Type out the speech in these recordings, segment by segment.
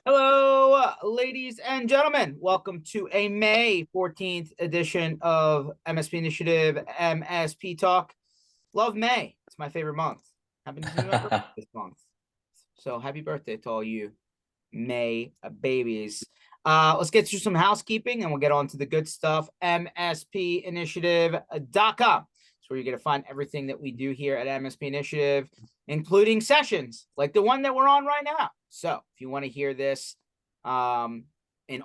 Hello, ladies and gentlemen. Welcome to a May 14th edition of MSP Initiative MSP Talk. Love May. It's my favorite month. Happens to be my birthday this month. So happy birthday to all you May babies. Let's get through some housekeeping and we'll get on to the good stuff. MSPinitiative.com. It's where you're going to find everything that we do here at MSP Initiative, including sessions like the one that we're on right now. So if you want to hear this in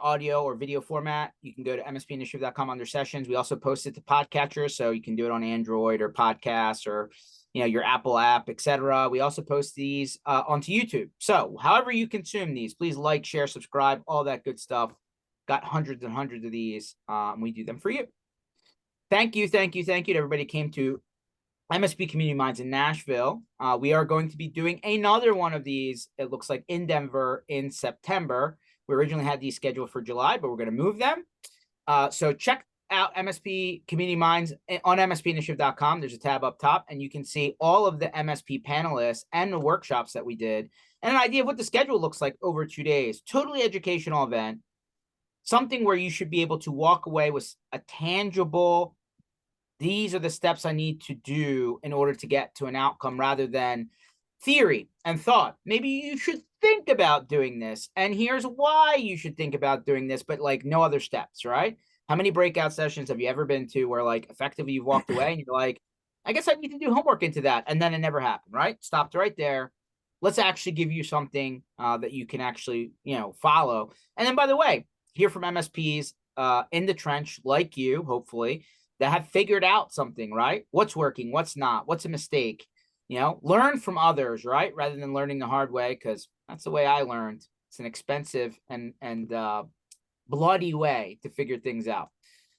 audio or video format, you can go to mspinitiative.com under sessions. We also post it to podcatchers, so you can do it on Android or podcasts or your Apple app, etc. We also post these onto YouTube. So however you consume these, please like, share, subscribe, all that good stuff. Got hundreds and hundreds of these. We do them for you. Thank you to everybody who came to MSP Community Minds in Nashville. We are going to be doing another one of these, it looks like, in Denver in September. We originally had these scheduled for July, but we're going to move them. So check out MSP Community Minds on mspinitiative.com. There's a tab up top, and you can see all of the MSP panelists and the workshops that we did, and an idea of what the schedule looks like over 2 days. Totally educational event, something where you should be able to walk away with a tangible, these are the steps I need to do in order to get to an outcome, rather than theory and thought. Maybe you should think about doing this, and here's why you should think about doing this, but like no other steps, right? How many breakout sessions have you ever been to where like effectively you've walked away and you're like, I guess I need to do homework into that, and then it never happened, right? Stopped right there. Let's actually give you something that you can actually, follow. And then, by the way, hear from MSPs in the trench like you, hopefully, that have figured out something, right? What's working, what's not, what's a mistake, learn from others, right? Rather than learning the hard way, because that's the way I learned. It's an expensive and bloody way to figure things out.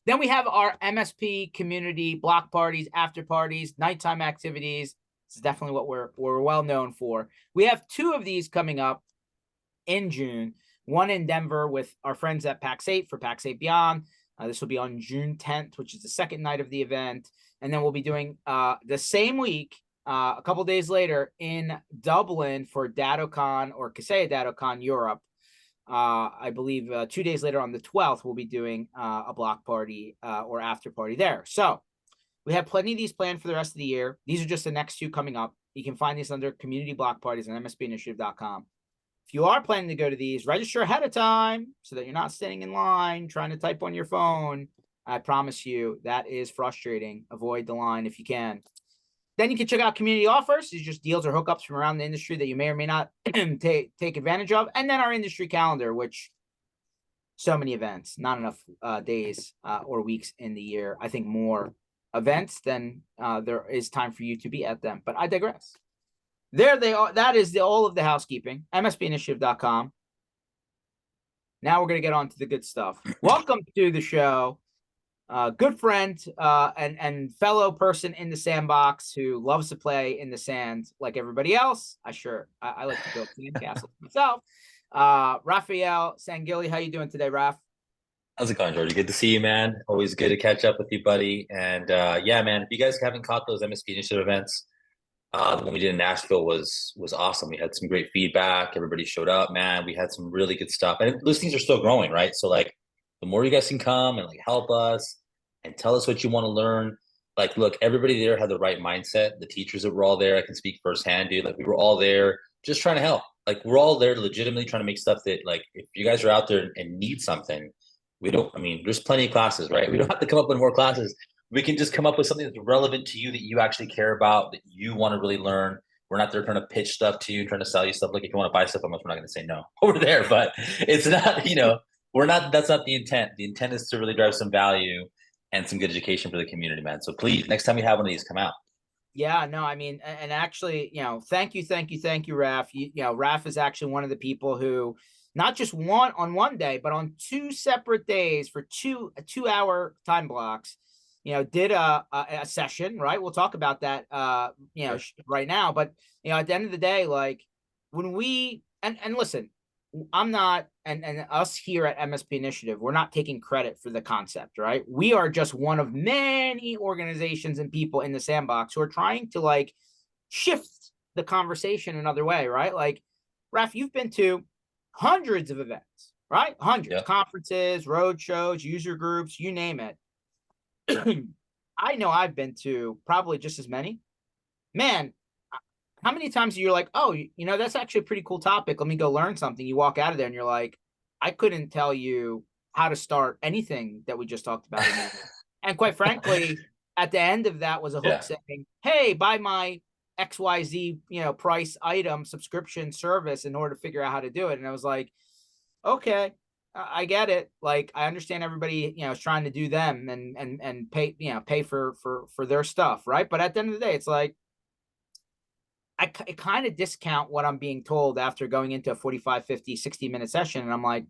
Then we have our MSP community block parties, after parties, nighttime activities. It's definitely what we're well known for. We have 2 of these coming up in June. One in Denver with our friends at PAX 8 for PAX 8 Beyond. This will be on June 10th, which is the second night of the event. And then we'll be doing the same week, a couple days later, in Dublin for DattoCon or Kaseya DattoCon Europe. I believe 2 days later on the 12th, we'll be doing a block party or after party there. So we have plenty of these planned for the rest of the year. These are just the next 2 coming up. You can find these under community block parties on mspinitiative.com. If you are planning to go to these, register ahead of time so that you're not standing in line trying to type on your phone. I promise you that is frustrating. Avoid the line if you can. Then you can check out community offers. These are just deals or hookups from around the industry that you may or may not take advantage of. And then our industry calendar, which so many events, not enough days or weeks in the year. I think more events than there is time for you to be at them. But I digress. There they are. That is all of the housekeeping. MSPinitiative.com. Now we're going to get on to the good stuff. Welcome to the show. Good friend and fellow person in the sandbox who loves to play in the sand like everybody else. I like to build sand castles myself. Rafael Sanguily, how you doing today, Raf? How's it going, Georgie? Good to see you, man. Always good to catch up with you, buddy. And yeah, man, if you guys haven't caught those MSP Initiative events, the one we did in Nashville was awesome. We had some great feedback. Everybody showed up, man. We had some really good stuff. And those things are still growing, right? So like the more you guys can come and like help us and tell us what you want to learn. Like, look, everybody there had the right mindset. The teachers that were all there, I can speak firsthand, dude. Like we were all there just trying to help. Like we're all there legitimately trying to make stuff that, like, if you guys are out there and need something, there's plenty of classes, right? We don't have to come up with more classes. We can just come up with something that's relevant to you, that you actually care about, that you want to really learn. We're not there trying to pitch stuff to you, trying to sell you stuff. Like if you want to buy stuff from us, we're not going to say no over there, but it's not, that's not the intent. The intent is to really drive some value and some good education for the community, man. So please, next time you have one of these, come out. Yeah, no, I mean, and actually, thank you, Raf. Raf is actually one of the people who, not just on one day, but on 2 separate days for 2-hour time blocks, did a session, right? We'll talk about that, right now. But, at the end of the day, like when and listen, I'm not, and us here at MSP Initiative, we're not taking credit for the concept, right? We are just one of many organizations and people in the sandbox who are trying to like shift the conversation another way, right? Like, Raf, you've been to hundreds of events, right? Hundreds, Yeah. conferences, road shows, user groups, you name it. I know I've been to probably just as many. Man, how many times are you like, oh, that's actually a pretty cool topic. Let me go learn something. You walk out of there and you're like, I couldn't tell you how to start anything that we just talked about in there. And quite frankly, at the end of that was a hook Yeah. saying, hey, buy my XYZ, price item subscription service in order to figure out how to do it. And I was like, okay, I get it. Like, I understand everybody, is trying to do them and pay, pay for their stuff. Right. But at the end of the day, it's like, I kind of discount what I'm being told after going into a 45, 50, 60-minute session. And I'm like,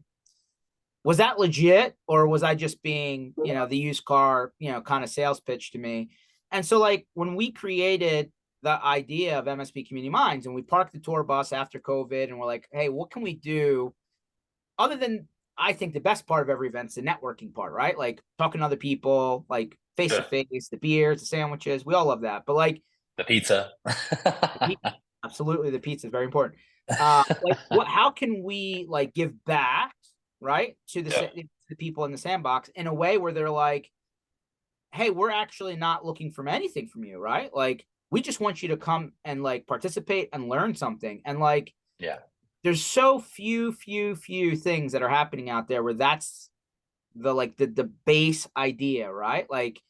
was that legit? Or was I just being, the used car, kind of sales pitch to me? And so like when we created the idea of MSP Community Minds and we parked the tour bus after COVID and we're like, hey, what can we do other than, I think the best part of every event is the networking part, right? Like talking to other people, like face to Sure. face, the beers, the sandwiches, we all love that. But like, The pizza. absolutely, the pizza is very important. Like, how can we like give back, right, to Yeah. the people in the sandbox in a way where they're like, hey, we're actually not looking for anything from you, right? Like, we just want you to come and like participate and learn something. And like, Yeah. there's so few things that are happening out there where that's the base idea, right? Like,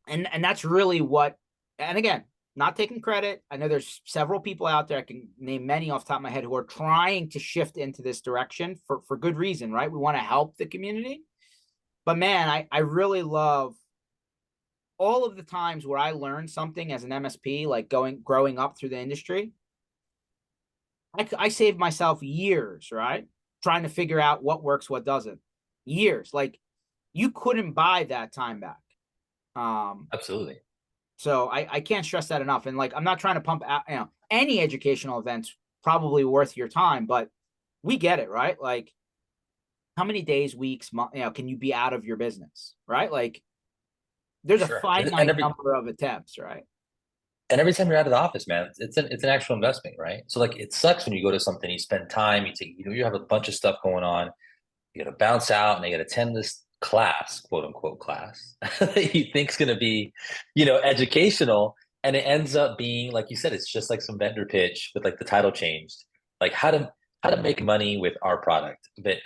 and that's really what, and again, not taking credit. I know there's several people out there, I can name many off the top of my head, who are trying to shift into this direction for good reason, right? We want to help the community. But man, I really love all of the times where I learned something as an MSP, like growing up through the industry. I saved myself years, right? Trying to figure out what works, what doesn't. Years. Like, you couldn't buy that time back. Absolutely. So I can't stress that enough. And like, I'm not trying to pump out, any educational events probably worth your time, but we get it, right? Like, how many days, weeks, can you be out of your business, right? Like, there's a Sure. And finite number of attempts, right? every time you're out of the office, man, it's an actual investment, right? So like it sucks when you go to something, you spend time, you have a bunch of stuff going on, you got to bounce out and you got to attend this class, quote unquote class that you think's going to be, educational, and it ends up being, like you said, it's just like some vendor pitch with like the title changed, like how to make money with our product, but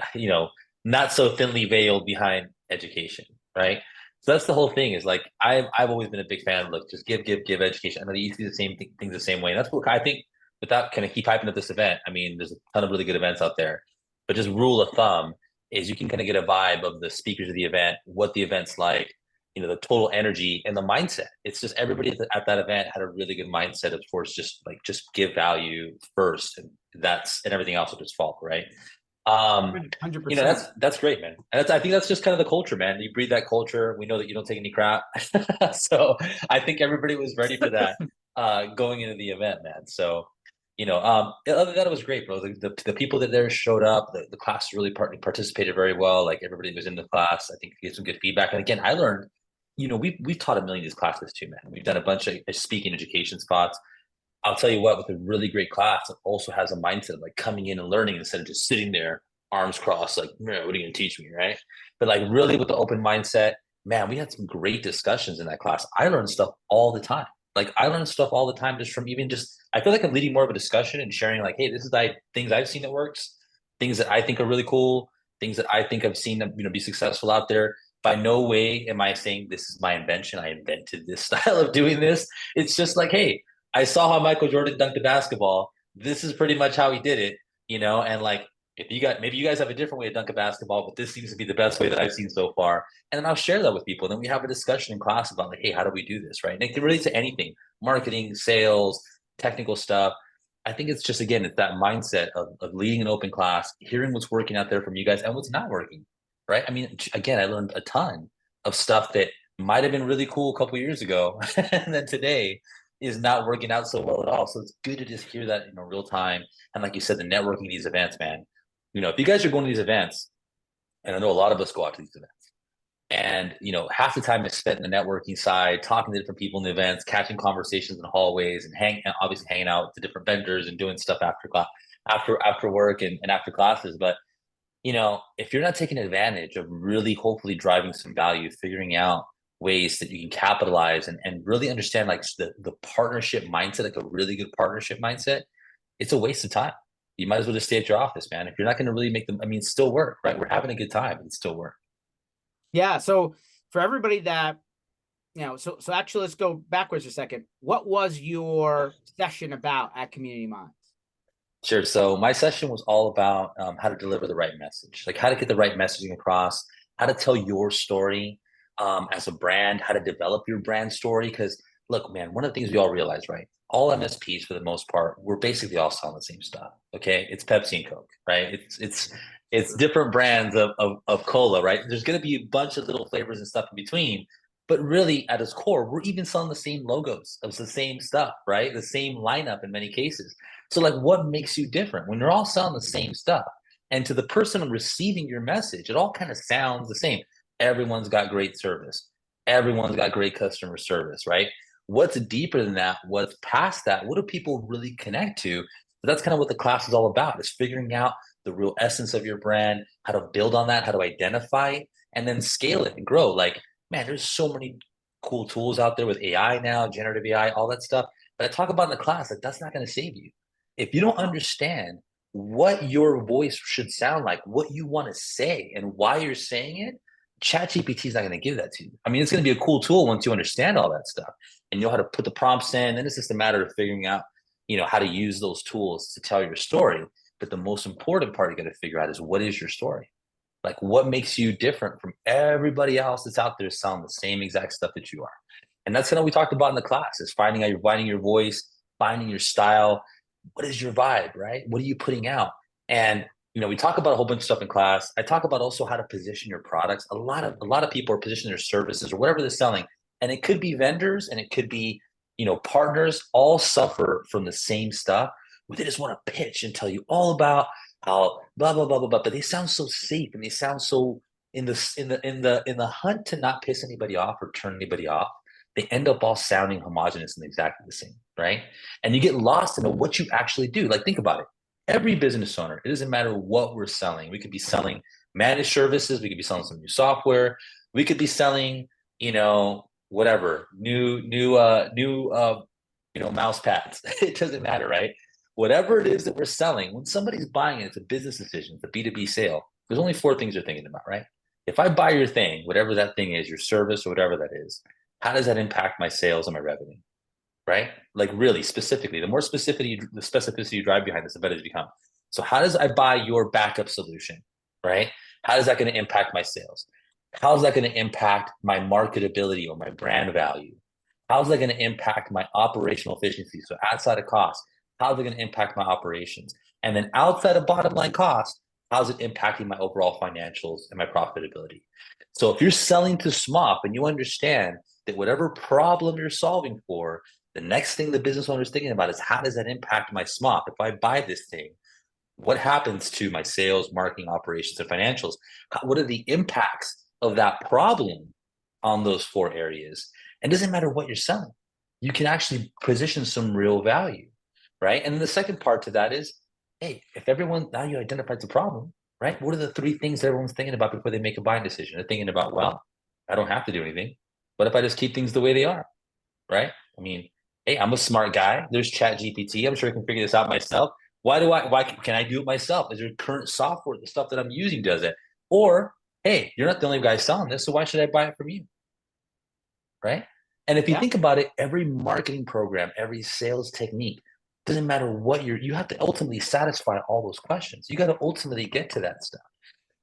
not so thinly veiled behind education, right? So that's the whole thing. Is like I've always been a big fan of, look, just give education. I know you see the same things the same way, and that's what I think. Without kind of keep hyping up this event, I mean, there's a ton of really good events out there, but just rule of thumb is you can kind of get a vibe of the speakers of the event, what the event's like, the total energy and the mindset. It's just everybody at that event had a really good mindset of course, just give value first, and everything else will just fall, right? Um, 100%. that's great, man. And I think that's just kind of the culture, man. You breathe that culture. We know that you don't take any crap, so I think everybody was ready for that going into the event, man. So other than that, it was great, bro. The people that there showed up. The class really participated very well. Like everybody was in the class. I think you get some good feedback. And again, I learned, we've taught a million of these classes too, man. We've done a bunch of speaking education spots. I'll tell you what, with a really great class, it also has a mindset of like coming in and learning instead of just sitting there, arms crossed, like, what are you going to teach me, right? But like really with the open mindset, man, we had some great discussions in that class. I learned stuff all the time. Like I learned stuff all the time just from even just, I feel like I'm leading more of a discussion and sharing like, hey, this is things I've seen that works, things that I think are really cool, things that I think I've seen them, be successful out there. By no way am I saying this is my invention. I invented this style of doing this. It's just like, hey, I saw how Michael Jordan dunked the basketball. This is pretty much how he did it, and like if maybe you guys have a different way to dunk a basketball, but this seems to be the best way that I've seen so far. And then I'll share that with people. And then we have a discussion in class about like, hey, how do we do this? Right. And it can relate to anything, marketing, sales, technical stuff. I think it's just, again, it's that mindset of leading an open class, hearing what's working out there from you guys and what's not working. Right. I mean, again, I learned a ton of stuff that might have been really cool a couple years ago. And then today is not working out so well at all. So it's good to just hear that in real time. And like you said, the networking these events, man. If you guys are going to these events, and I know a lot of us go out to these events, and half the time is spent in the networking side, talking to different people in the events, catching conversations in the hallways, and obviously hanging out with the different vendors and doing stuff after class. after work and after classes. But if you're not taking advantage of really hopefully driving some value, figuring out ways that you can capitalize and really understand like the partnership mindset, like a really good partnership mindset, it's a waste of time. You might as well just stay at your office, man. If you're not going to really make them, I mean, still work, right? We're having a good time, but still work. Yeah. So for everybody that, so actually let's go backwards a second. What was your session about at Community Minds? Sure. So my session was all about how to deliver the right message, like how to get the right messaging across, how to tell your story as a brand, how to develop your brand story. Because look, man, one of the things we all realize, right? All MSPs, for the most part, we're basically all selling the same stuff. Okay, it's Pepsi and Coke, right? It's different brands of cola, right? There's going to be a bunch of little flavors and stuff in between, but really, at its core, we're even selling the same logos of the same stuff, right? The same lineup in many cases. So, like, what makes you different when you're all selling the same stuff? And to the person receiving your message, it all kind of sounds the same. Everyone's got great service. Everyone's got great customer service, right? What's deeper than that? What's past that? What do people really connect to? So that's kind of what the class is all about, is figuring out the real essence of your brand, how to build on that, how to identify it, and then scale it and grow. Like, man, there's so many cool tools out there with AI now, generative AI, all that stuff. But I talk about in the class, like that's not going to save you. If you don't understand what your voice should sound like, what you want to say, and why you're saying it, ChatGPT is not going to give that to you. I mean, it's going to be a cool tool once you understand all that stuff and you know how to put the prompts in. Then it's just a matter of figuring out, how to use those tools to tell your story. But the most important part you got to figure out is, what is your story? Like, what makes you different from everybody else that's out there selling the same exact stuff that you are? And that's kind of what we talked about in the class, is finding your voice, finding your style. What is your vibe, right? What are you putting out? And we talk about a whole bunch of stuff in class. I talk about also how to position your products. A lot of people are positioning their services or whatever they're selling, and it could be vendors and it could be partners. All suffer from the same stuff, where they just want to pitch and tell you all about how blah blah blah blah blah. But they sound so safe and they sound so in the hunt to not piss anybody off or turn anybody off. They end up all sounding homogenous and exactly the same, right? And you get lost in what you actually do. Like, think about it. Every business owner, it doesn't matter what we're selling. We could be selling managed services. We could be selling some new software. We could be selling, whatever, new mouse pads. It doesn't matter, right? Whatever it is that we're selling, when somebody's buying it, it's a business decision. It's a B2B sale. There's only four things you're thinking about, right? If I buy your thing, whatever that thing is, your service or whatever that is, how does that impact my sales and my revenue? Right? Like, really specifically, the more specificity you drive behind this, the better it becomes. So how does I buy your backup solution? Right? How is that going to impact my sales? How is that going to impact my marketability or my brand value? How is that going to impact my operational efficiency? So outside of cost, how is it going to impact my operations? And then outside of bottom line cost, how is it impacting my overall financials and my profitability? So if you're selling to SMOP and you understand that whatever problem you're solving for, the next thing the business owner is thinking about is, how does that impact my SMOP? If I buy this thing, what happens to my sales, marketing, operations, and financials? What are the impacts of that problem on those four areas? And it doesn't matter what you're selling. You can actually position some real value, right? And then the second part to that is, hey, if everyone, now you identified the problem, right? What are the three things that everyone's thinking about before they make a buying decision? They're thinking about, well, I don't have to do anything. What if I just keep things the way they are, right? I mean, hey, I'm a smart guy. There's Chat GPT. I'm sure I can figure this out myself. Why can I do it myself? Is there current software, the stuff that I'm using does it? Or, hey, you're not the only guy selling this, so why should I buy it from you? Right? And if you think about it, every marketing program, every sales technique, doesn't matter what you have to ultimately satisfy all those questions. You got to ultimately get to that stuff.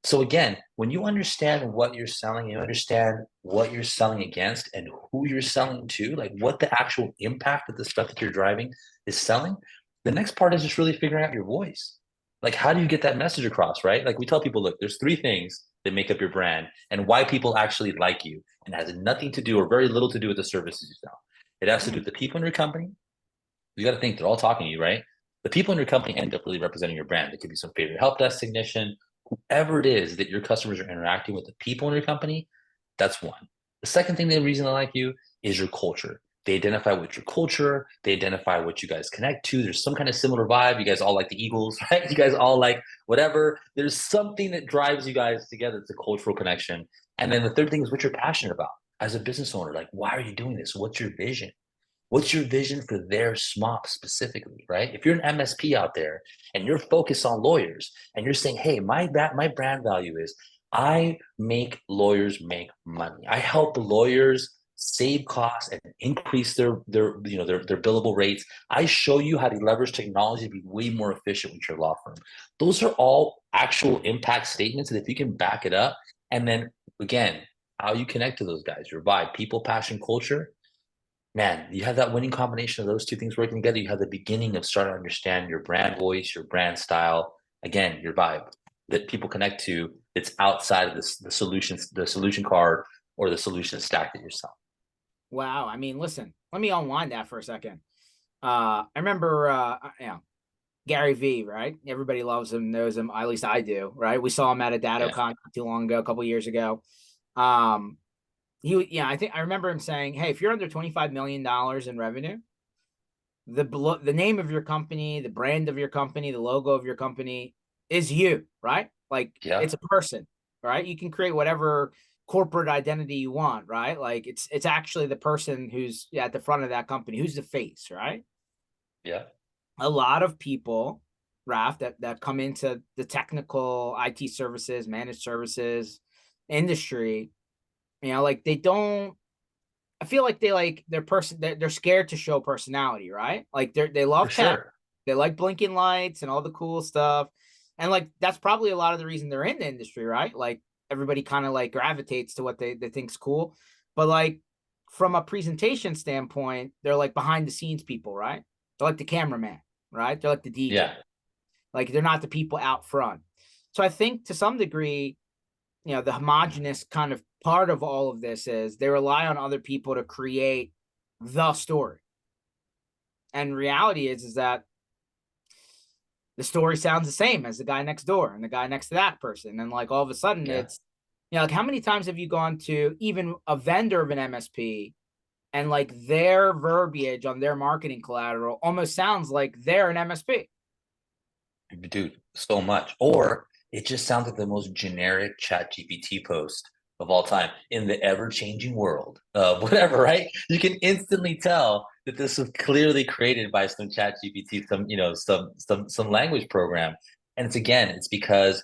So again, when you understand what you're selling, you understand what you're selling against and who you're selling to, like what the actual impact of the stuff that you're driving is selling. The next part is just really figuring out your voice. Like, how do you get that message across, right? Like, we tell people, look, there's three things that make up your brand and why people actually like you, and it has nothing to do or very little to do with the services you sell. It has to do with the people in your company. You got to think they're all talking to you, right? The people in your company end up really representing your brand. It could be some favorite help desk technician, whoever it is that your customers are interacting with, the people in your company. That's one. The second thing, the reason they like you is your culture. They identify with your culture. They identify what you guys connect to. There's some kind of similar vibe. You guys all like the Eagles, right? You guys all like whatever. There's something that drives you guys together. It's a cultural connection. And then the third thing is what you're passionate about as a business owner. Like, why are you doing this? What's your vision? What's your vision for their SMOP specifically, right? If you're an MSP out there and you're focused on lawyers and you're saying, hey, my brand value is I make lawyers make money. I help lawyers save costs and increase their billable rates. I show you how to leverage technology to be way more efficient with your law firm. Those are all actual impact statements. And if you can back it up, and then again, how you connect to those guys, your vibe, people, passion, culture, man, you have that winning combination of those two things working together. You have the beginning of starting to understand your brand voice, your brand style, again, your vibe that people connect to. It's outside of this, the solution card or the solution stack that you're selling. Wow. I mean, listen, let me unwind that for a second. I remember, Gary V, right? Everybody loves him, knows him. At least I do, right? We saw him at a DattoCon not too long ago, a couple years ago. I think I remember him saying, hey, if you're under $25 million in revenue, the name of your company, the brand of your company, the logo of your company is you, right? Like it's a person, right? You can create whatever corporate identity you want, right? Like it's actually the person who's at the front of that company, who's the face, right? Yeah. A lot of people, Raf, that come into the technical IT services, managed services industry, like they don't. I feel like they like their person. They're scared to show personality, right? Like they For love tech, sure. they like blinking lights and all the cool stuff, and like that's probably a lot of the reason they're in the industry, right? Like everybody kind of like gravitates to what they think's cool, but like from a presentation standpoint, they're like behind the scenes people, right? They're like the cameraman, right? They're like the DJ. Yeah. Like they're not the people out front. So I think to some degree, the homogenous kind of part of all of this is they rely on other people to create the story. And reality is that the story sounds the same as the guy next door and the guy next to that person. And like all of a sudden it's, like how many times have you gone to even a vendor of an MSP and like their verbiage on their marketing collateral almost sounds like they're an MSP? Dude, so much. Or it just sounds like the most generic chat GPT post of all time in the ever-changing world of whatever, right? You can instantly tell that this was clearly created by some chat GPT, some language program. And it's because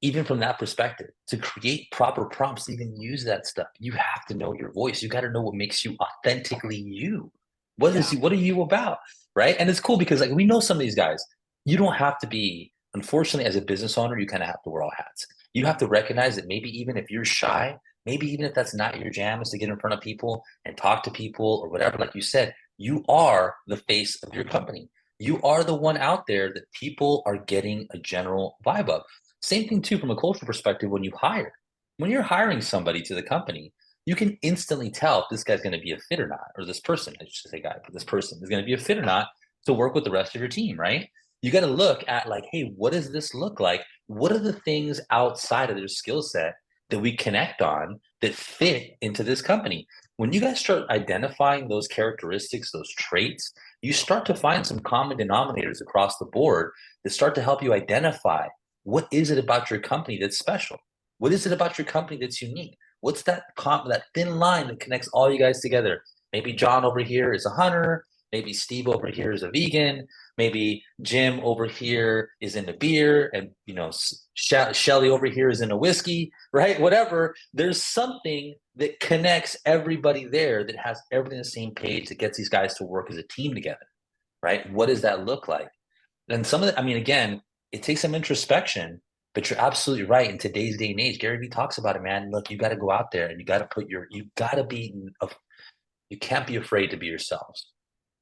even from that perspective, to create proper prompts, to even use that stuff, you have to know your voice. You got to know what makes you authentically you. What are you about? Right. And it's cool because like we know some of these guys, you don't have to be, unfortunately, as a business owner, you kind of have to wear all hats. You have to recognize that maybe even if you're shy, maybe even if that's not your jam is to get in front of people and talk to people or whatever, like you said, you are the face of your company. You are the one out there that people are getting a general vibe of. Same thing too, from a cultural perspective, when you hire. When you're hiring somebody to the company, you can instantly tell if this guy's going to be a fit or not, or this person, I should say guy, but this person is going to be a fit or not to work with the rest of your team, right? You got to look at like, hey, what does this look like? What are the things outside of their skill set that we connect on that fit into this company? When you guys start identifying those characteristics, those traits, you start to find some common denominators across the board that start to help you identify what is it about your company that's special? What is it about your company that's unique? What's that thin line that connects all you guys together? Maybe John over here is a hunter. Maybe Steve over here is a vegan. Maybe Jim over here is in a beer, and Shelly over here is in a whiskey, right? Whatever. There's something that connects everybody there that has everything on the same page that gets these guys to work as a team together, right? What does that look like? And again, it takes some introspection, but you're absolutely right. In today's day and age, Gary Vee talks about it, man. Look, you got to go out there and you got to you can't be afraid to be yourselves.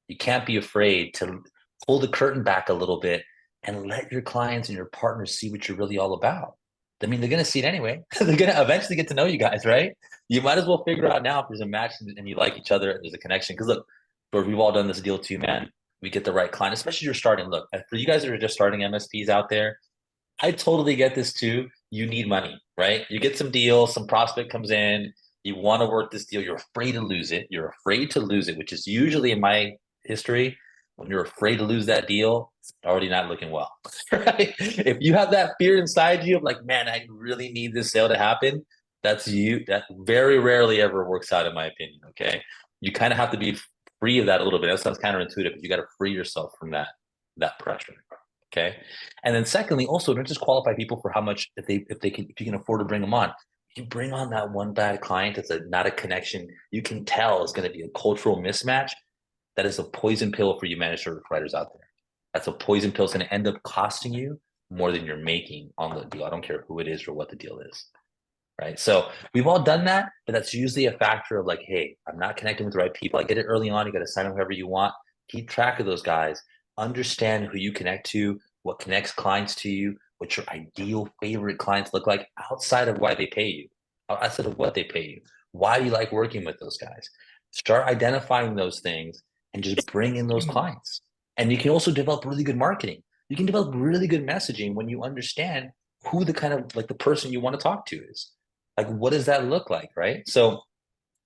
You can't be afraid to pull the curtain back a little bit and let your clients and your partners see what you're really all about. I mean, they're going to see it anyway. They're going to eventually get to know you guys, right? You might as well figure out now if there's a match and you like each other and there's a connection. Because look, we've all done this deal too, man. We get the right client, especially if you're starting. Look, for you guys that are just starting MSPs out there, I totally get this too. You need money, right? You get some deal, some prospect comes in, You want to work this deal. You're afraid to lose it. You're afraid to lose it, which is usually in my history, when you're afraid to lose that deal, it's already not looking well. Right? If you have that fear inside you of like, man, I really need this sale to happen, that's you. That very rarely ever works out, in my opinion. Okay. You kind of have to be free of that a little bit. That sounds counterintuitive, but you got to free yourself from that pressure. Okay. And then secondly, also don't just qualify people for how much if you can afford to bring them on. You bring on that one bad client that's not a connection you can tell is going to be a cultural mismatch. That is a poison pill for you managed service providers out there. That's a poison pill. It's going to end up costing you more than you're making on the deal. I don't care who it is or what the deal is. Right. So we've all done that, but that's usually a factor of like, hey, I'm not connecting with the right people. I get it early on. You got to sign up whoever you want. Keep track of those guys. Understand who you connect to, what connects clients to you, what your ideal favorite clients look like outside of why they pay you, outside of what they pay you. Why do you like working with those guys? Start identifying those things and just bring in those clients. And you can also develop really good marketing. You can develop really good messaging when you understand who the kind of like the person you want to talk to is. Like, what does that look like, right? So,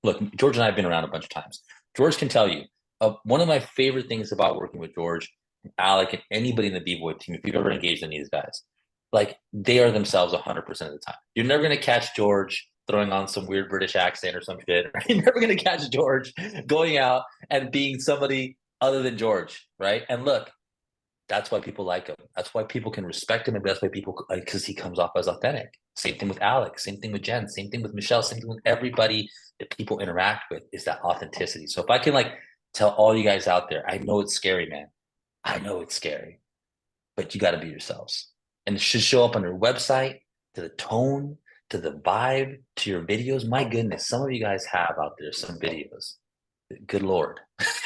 look, George and I have been around a bunch of times. George can tell you one of my favorite things about working with George, Alec, and anybody in the B-Boy team, if you've ever engaged any of these guys, like they are themselves 100% of the time. You're never going to catch George throwing on some weird British accent or some shit. Right? You're never going to catch George going out and being somebody other than George, right? And look, that's why people like him. That's why people can respect him, and that's why people because he comes off as authentic. Same thing with Alex. Same thing with Jen. Same thing with Michelle. Same thing with everybody that people interact with is that authenticity. So if I can like tell all you guys out there, I know it's scary, man. I know it's scary, but you got to be yourselves, and it should show up on your website, to the tone, to the vibe, to your videos. My goodness, some of you guys have out there some videos. Good Lord.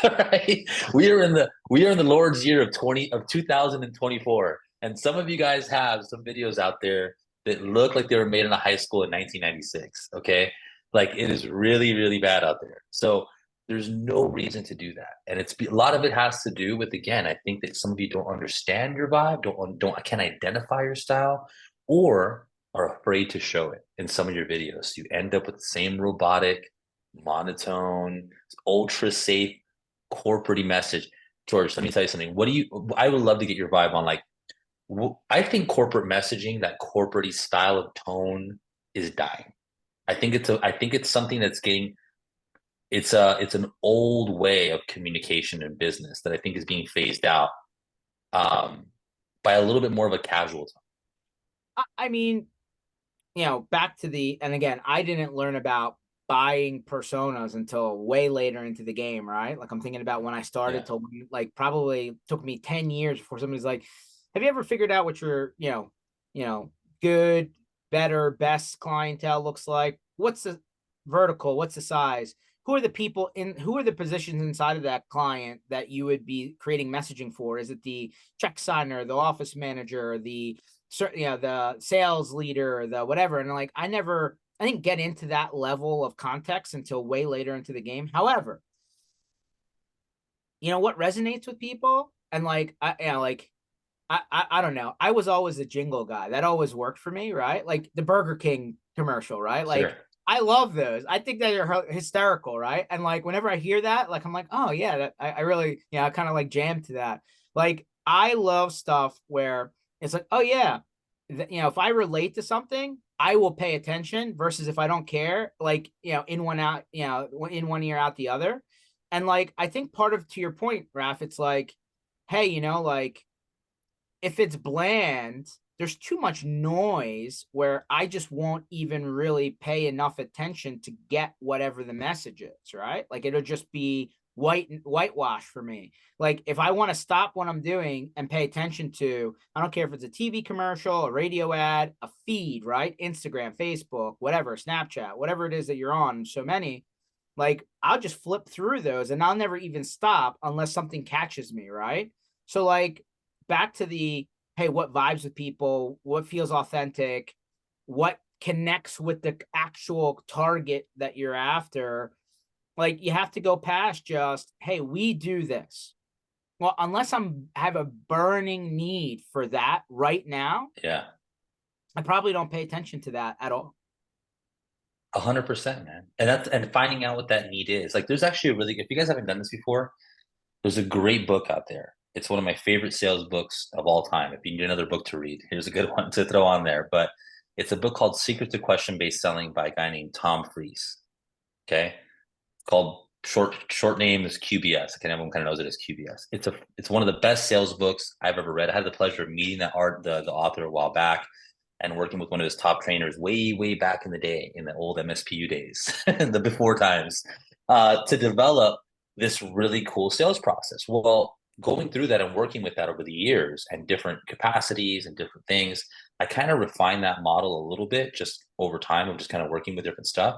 Right? We are in the Lord's year of 2024. And some of you guys have some videos out there that look like they were made in a high school in 1996. Okay. Like it is really, really bad out there. So there's no reason to do that. And a lot of it has to do with, again, I think that some of you don't understand your vibe, can't identify your style, or are afraid to show it in some of your videos. You end up with the same robotic, monotone, ultra safe, corporate message. George, let me tell you something. I would love to get your vibe on like, I think corporate messaging, that corporate style of tone is dying. I think it's something that's it's an old way of communication and business that I think is being phased out by a little bit more of a casual tone. I mean, back to and again, I didn't learn about buying personas until way later into the game, right? Like I'm thinking about when I started till like probably took me 10 years before somebody's like, have you ever figured out what your, good, better, best clientele looks like? What's the vertical? What's the size? Who are the positions inside of that client that you would be creating messaging for? Is it the check signer, the office manager, the sales leader, the whatever? And like, I didn't get into that level of context until way later into the game. However, what resonates with people, and like, I don't know. I was always a jingle guy. That always worked for me, right? Like the Burger King commercial, right? Sure. Like I love those. I think that they're hysterical, right? And like whenever I hear that, like I'm like, oh yeah, that I really, I kind of like jam to that. Like I love stuff where it's like, oh yeah, if I relate to something, I will pay attention versus if I don't care, like, in one out, in one ear out the other. And like, I think part of, to your point, Raph, it's like, hey, like if it's bland, there's too much noise where I just won't even really pay enough attention to get whatever the message is, right? Like it'll just be whitewash for me. Like if I want to stop what I'm doing and pay attention to, I don't care if it's a TV commercial, a radio ad, a feed, right? Instagram, Facebook, whatever, Snapchat, whatever it is that you're on, so many, like I'll just flip through those and I'll never even stop unless something catches me, right? So like back to hey, what vibes with people, what feels authentic, what connects with the actual target that you're after. Like you have to go past just, hey, we do this. Well, unless have a burning need for that right now, Yeah. I probably don't pay attention to that at all. 100%, man. And finding out what that need is. Like there's actually a really, if you guys haven't done this before, there's a great book out there. It's one of my favorite sales books of all time. If you need another book to read, here's a good one to throw on there. But it's a book called Secret to Question-Based Selling by a guy named Tom Fries. Okay. Called short name is QBS. Everyone kind of knows it as QBS. It's one of the best sales books I've ever read. I had the pleasure of meeting the author a while back and working with one of his top trainers way back in the day, in the old MSPU days, the before times, to develop this really cool sales process. Well, going through that and working with that over the years and different capacities and different things, I kind of refined that model a little bit just over time of just kind of working with different stuff.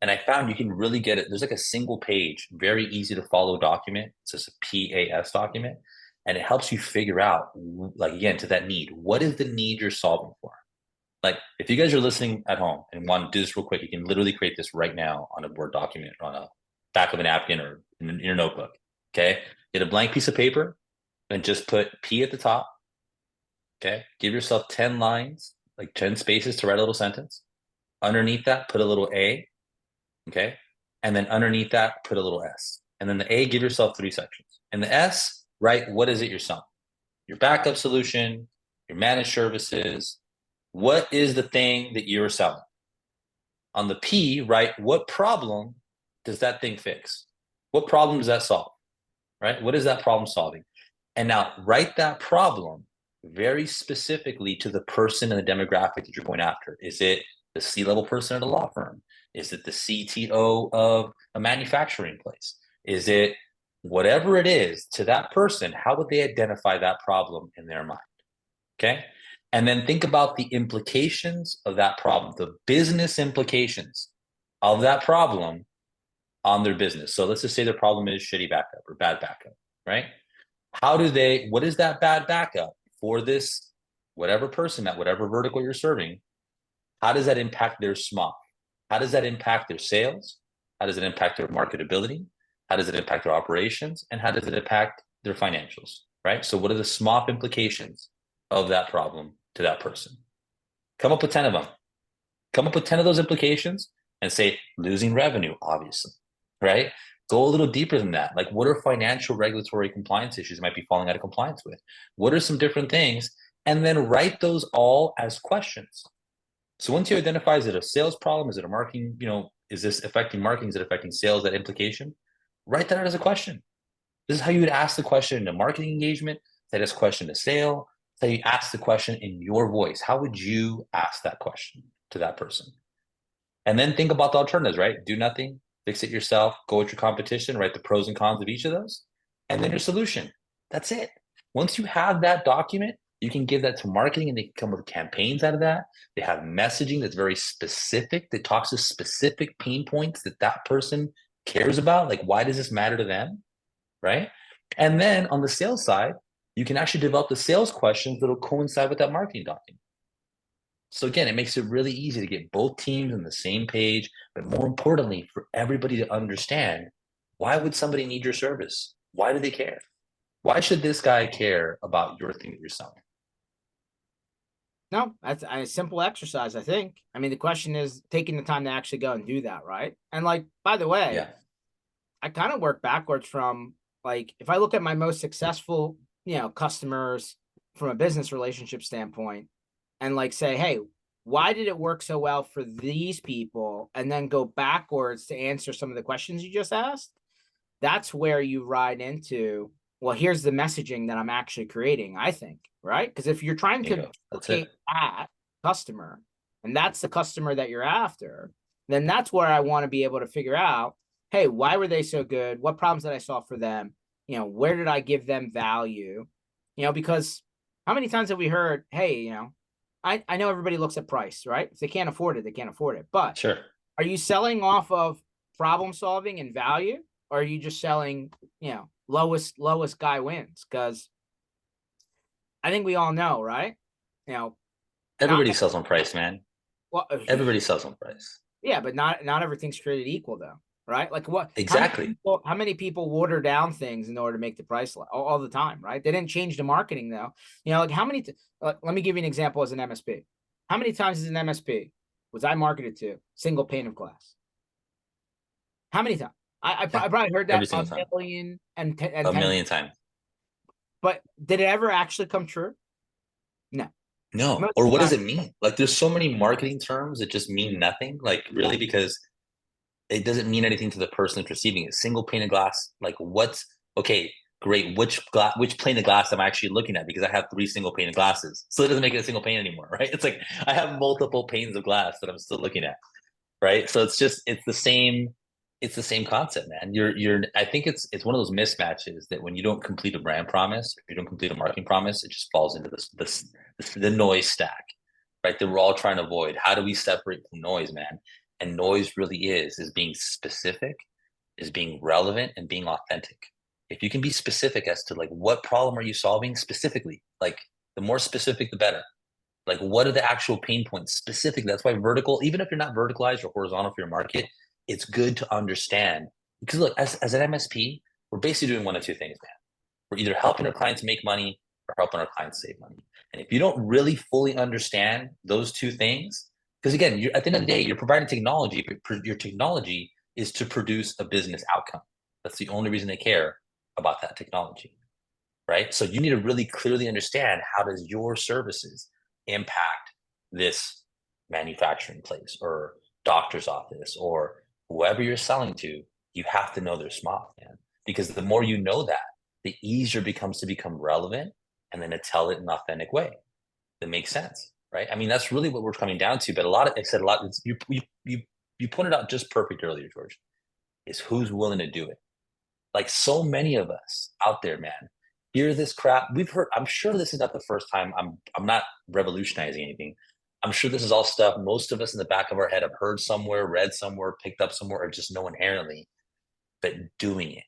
And I found you can really get it. There's like a single page, very easy to follow document. It's just a PAS document. And it helps you figure out, like, again, to that need. What is the need you're solving for? Like, if you guys are listening at home and want to do this real quick, you can literally create this right now on a Word document, or on a back of a napkin, or in your notebook. Okay. Get a blank piece of paper and just put P at the top. Okay. Give yourself 10 lines, like 10 spaces to write a little sentence. Underneath that, put a little A. Okay. And then underneath that, put a little S. And then the A, give yourself 3 sections. And the S, write what is it you're selling? Your backup solution, your managed services. What is the thing that you're selling? On the P, write what problem does that thing fix? What problem does that solve? Right? What is that problem solving? And now write that problem very specifically to the person and the demographic that you're going after. Is it the C-level person at a law firm? Is it the CTO of a manufacturing place? Is it whatever it is to that person? How would they identify that problem in their mind? Okay. And then think about the implications of that problem, the business implications of that problem on their business. So let's just say their problem is shitty backup or bad backup, right? What is that bad backup for this, whatever person, at whatever vertical you're serving? How does that impact their SMOP? How does that impact their sales? How does it impact their marketability? How does it impact their operations? And how does it impact their financials, right? So what are the SMOP implications of that problem to that person? Come up with 10 of them. Come up with 10 of those implications and say losing revenue, obviously, right? Go a little deeper than that. Like, what are financial regulatory compliance issues might be falling out of compliance with? What are some different things? And then write those all as questions. So once you identify, is it a sales problem? Is it a marketing, is this affecting marketing? Is it affecting sales, that implication? Write that out as a question. This is how you would ask the question in a marketing engagement. That is question to sale. So you ask the question in your voice. How would you ask that question to that person? And then think about the alternatives, right? Do nothing, fix it yourself, go with your competition, write the pros and cons of each of those, and then your solution. That's it. Once you have that document, you can give that to marketing and they can come with campaigns out of that. They have messaging that's very specific, that talks to specific pain points that that person cares about. Like, why does this matter to them, right? And then on the sales side, you can actually develop the sales questions that'll coincide with that marketing document. So again, it makes it really easy to get both teams on the same page, but more importantly, for everybody to understand, why would somebody need your service? Why do they care? Why should this guy care about your thing that you're selling? No, that's a simple exercise, I think. I mean, the question is taking the time to actually go and do that, right? And like, by the way, Yeah. I kind of work backwards from, like, if I look at my most successful, customers from a business relationship standpoint, and like say, hey, why did it work so well for these people? And then go backwards to answer some of the questions you just asked. That's where you ride into, well, here's the messaging that I'm actually creating, I think, right? Because if you're trying to duplicate that customer, and that's the customer that you're after, then that's where I want to be able to figure out, hey, why were they so good? What problems did I solve for them? Where did I give them value? Because how many times have we heard, hey, I know everybody looks at price, right? If they can't afford it, they can't afford it. But Sure. Are you selling off of problem solving and value? Or are you just selling, lowest guy wins? Because I think we all know, right? Everybody sells on price, man. Well, Everybody sells on price. yeah, but not everything's created equal, though, right? Like what? Exactly. How many people water down things in order to make the price all the time, right? They didn't change the marketing though. Like how many? Let me give you an example as an MSP. How many times as an MSP was I marketed to single pane of glass? How many times? I Yeah. probably heard Every that a single time. million and A 10, million times. but did it ever actually come true? No. No. Most Or of the what does time, it mean? Like there's so many marketing terms that just mean nothing. Like really, because it doesn't mean anything to the person that's receiving it. Single pane of glass, like what's okay, great. Which pane of glass am I actually looking at? Because I have 3 single pane of glasses. So it doesn't make it a single pane anymore, right? It's like I have multiple panes of glass that I'm still looking at. Right. So it's the same concept, man. I think it's one of those mismatches that when you don't complete a brand promise, you don't complete a marketing promise, it just falls into the noise stack, right? That we're all trying to avoid. How do we separate from noise, man? And noise really is being specific, is being relevant, and being authentic. If you can be specific as to like what problem are you solving specifically, like the more specific the better. Like, what are the actual pain points specifically? That's why vertical, even if you're not verticalized or horizontal for your market, it's good to understand. Because look, as an MSP, we're basically doing one of two things, man. We're either helping our clients make money or helping our clients save money. And if you don't really fully understand those two things, because again, at the end of the day, you're providing technology, but your technology is to produce a business outcome. That's the only reason they care about that technology, right? So you need to really clearly understand how does your services impact this manufacturing place or doctor's office or whoever you're selling to. You have to know their smile, man, because the more you know that, the easier it becomes to become relevant and then to tell it in an authentic way that makes sense, right? I mean, that's really what we're coming down to. But I said a lot. You pointed out just perfect earlier, George. Is who's willing to do it. Like so many of us out there, man, hear this crap. We've heard, I'm sure this is not the first time. I'm not revolutionizing anything. I'm sure this is all stuff most of us in the back of our head have heard somewhere, read somewhere, picked up somewhere, or just know inherently, but doing it.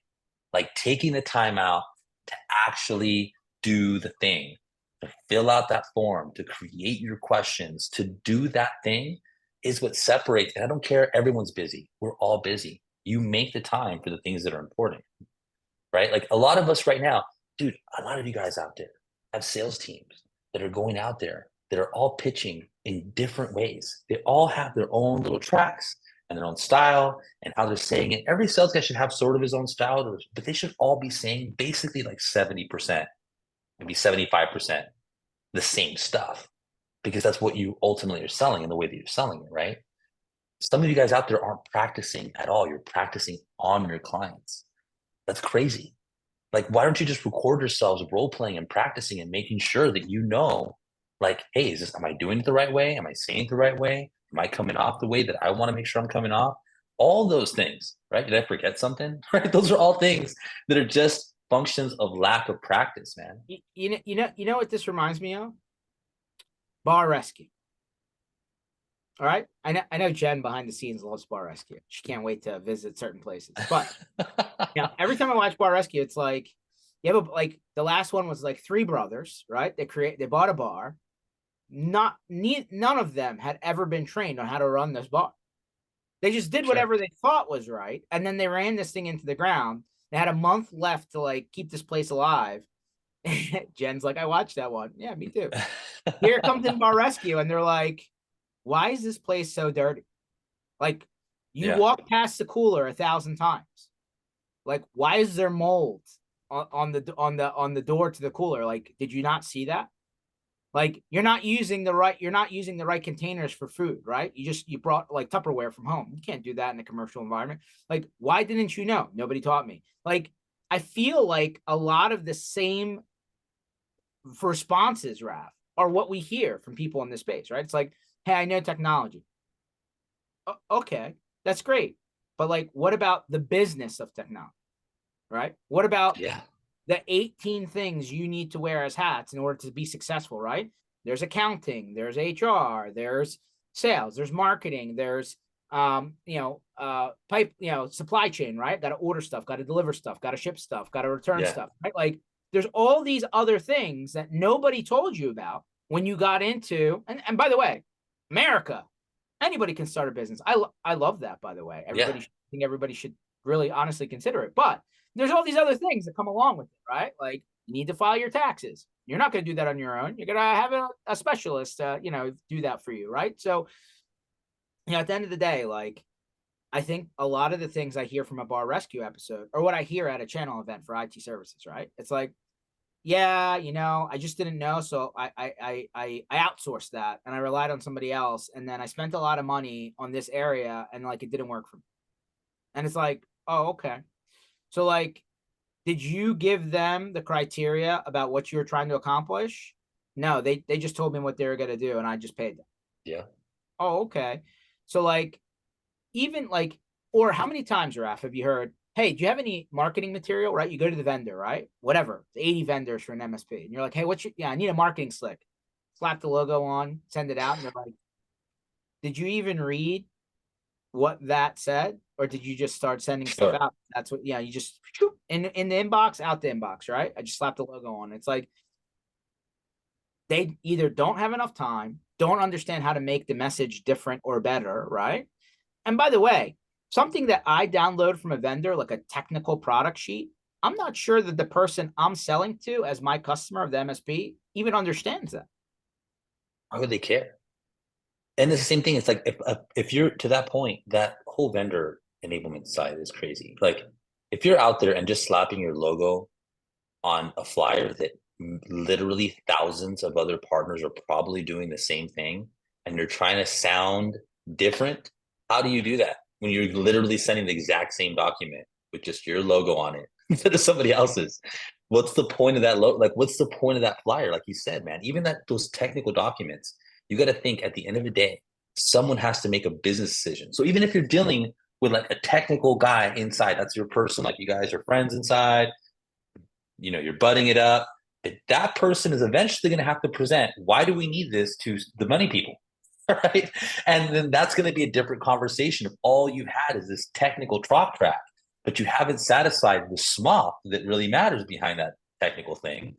Like taking the time out to actually do the thing, to fill out that form, to create your questions, to do that thing is what separates. And I don't care, everyone's busy. We're all busy. You make the time for the things that are important, right? Like a lot of us right now, dude, a lot of you guys out there have sales teams that are going out there that are all pitching in different ways. They all have their own little tracks and their own style and how they're saying it. Every sales guy should have sort of his own style, but they should all be saying basically like 70%, maybe 75% the same stuff because that's what you ultimately are selling and the way that you're selling it, right? Some of you guys out there aren't practicing at all. You're practicing on your clients. That's crazy. Like, why don't you just record yourselves role playing and practicing and making sure that you know, like, hey, am I doing it the right way? Am I saying it the right way? Am I coming off the way that I want to make sure I'm coming off? All those things, right? Did I forget something? Right? Those are all things that are just functions of lack of practice, man. you know what this reminds me of? Bar rescue. All right. I know Jen behind the scenes loves Bar Rescue. She can't wait to visit certain places. But every time I watch Bar Rescue, it's like you have like the last one was like 3 brothers, right? They bought a bar. None of them had ever been trained on how to run this bar. They just did whatever they thought was right, and then they ran this thing into the ground. They had a month left to like keep this place alive. Jen's like, I watched that one. Yeah, me too. Here comes in Bar Rescue, and they're like, why is this place so dirty? Like, you walk past the cooler 1,000 times. Like, why is there mold on the door to the cooler? Like, did you not see that? Like, you're not using the right containers for food, right? You brought like Tupperware from home. You can't do that in a commercial environment. Like, why didn't you know? Nobody taught me. Like, I feel like a lot of the same responses, Raph, are what we hear from people in this space, right? It's like, hey, I know technology. Okay, that's great. But like, what about the business of technology, right? What about the 18 things you need to wear as hats in order to be successful, right? There's accounting, there's HR, there's sales, there's marketing, there's supply chain, right? Got to order stuff, got to deliver stuff, got to ship stuff, got to return stuff, right? Like there's all these other things that nobody told you about when you got into, and by the way, America, anybody can start a business. I love that, by the way. Everybody should really honestly consider it. But there's all these other things that come along with it, right? Like you need to file your taxes. You're not going to do that on your own. You're going to have a specialist, do that for you, right? So at the end of the day, like, I think a lot of the things I hear from a bar rescue episode or what I hear at a channel event for IT services, right? It's like, yeah, I just didn't know. So I outsourced that and I relied on somebody else. And then I spent a lot of money on this area and like it didn't work for me. And it's like, oh, okay. So like, did you give them the criteria about what you were trying to accomplish? No, they just told me what they were gonna do and I just paid them. Yeah. Oh, okay. So like even like, or how many times, Raf, have you heard, hey, do you have any marketing material? Right? You go to the vendor, right? Whatever, 80 vendors for an MSP. And you're like, hey, I need a marketing slick. Slap the logo on, send it out. And they're like, did you even read what that said? Or did you just start sending stuff Sure. out? That's what, you just in the inbox, out the inbox, right? I just slapped the logo on. It's like, they either don't have enough time, don't understand how to make the message different or better, right? And by the way, something that I download from a vendor, like a technical product sheet, I'm not sure that the person I'm selling to as my customer of the MSP even understands that. Why would they care? And it's the same thing. It's like if you're to that point, that whole vendor enablement side is crazy. Like if you're out there and just slapping your logo on a flyer that literally thousands of other partners are probably doing the same thing, and you're trying to sound different, how do you do that when you're literally sending the exact same document with just your logo on it instead of somebody else's? What's the point of that like what's the point of that flyer? Like you said, man, even that those technical documents, you got to think at the end of the day, someone has to make a business decision. So even if you're dealing with like a technical guy inside, that's your person, like you guys are friends inside, you're butting it up. That person is eventually going to have to present, why do we need this, to the money people? Right. And then that's going to be a different conversation if all you had is this technical talk track, but you haven't satisfied the SMOP that really matters behind that technical thing.